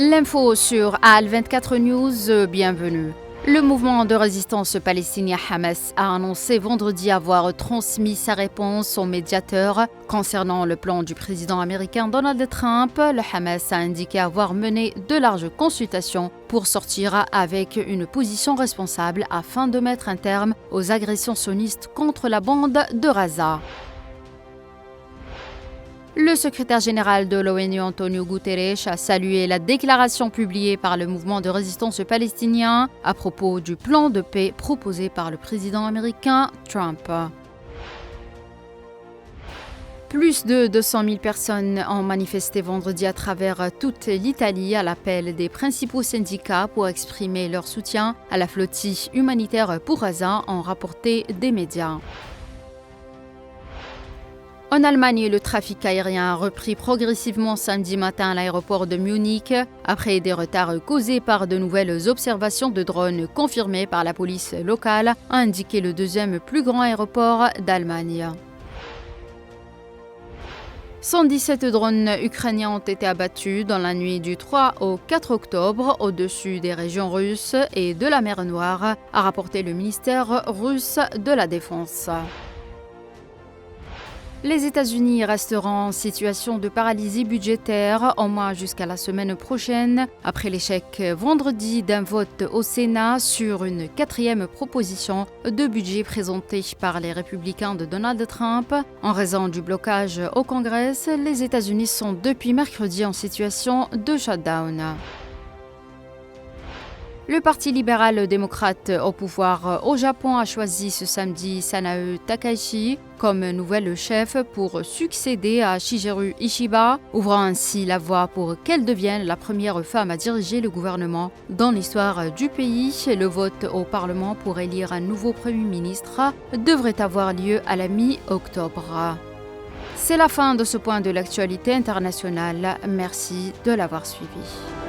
L'info sur Al24 News, bienvenue. Le mouvement de résistance palestinien Hamas a annoncé vendredi avoir transmis sa réponse au médiateur concernant le plan du président américain Donald Trump. Le Hamas a indiqué avoir mené de larges consultations pour sortir avec une position responsable afin de mettre un terme aux agressions sionistes contre la bande de Gaza. Le secrétaire général de l'ONU, Antonio Guterres, a salué la déclaration publiée par le mouvement de résistance palestinien à propos du plan de paix proposé par le président américain Trump. Plus de 200 000 personnes ont manifesté vendredi à travers toute l'Italie à l'appel des principaux syndicats pour exprimer leur soutien à la flottille humanitaire pour Gaza, ont rapporté des médias. En Allemagne, le trafic aérien a repris progressivement samedi matin à l'aéroport de Munich, après des retards causés par de nouvelles observations de drones confirmées par la police locale, a indiqué le deuxième plus grand aéroport d'Allemagne. 117 drones ukrainiens ont été abattus dans la nuit du 3 au 4 octobre au-dessus des régions russes et de la mer Noire, a rapporté le ministère russe de la Défense. Les États-Unis resteront en situation de paralysie budgétaire au moins jusqu'à la semaine prochaine, après l'échec vendredi d'un vote au Sénat sur une quatrième proposition de budget présentée par les républicains de Donald Trump. En raison du blocage au Congrès, les États-Unis sont depuis mercredi en situation de shutdown. Le Parti libéral-démocrate au pouvoir au Japon a choisi ce samedi Sanae Takaichi comme nouvel chef pour succéder à Shigeru Ishiba, ouvrant ainsi la voie pour qu'elle devienne la première femme à diriger le gouvernement dans l'histoire du pays. Le vote au Parlement pour élire un nouveau Premier ministre devrait avoir lieu à la mi-octobre. C'est la fin de ce point de l'actualité internationale. Merci de l'avoir suivi.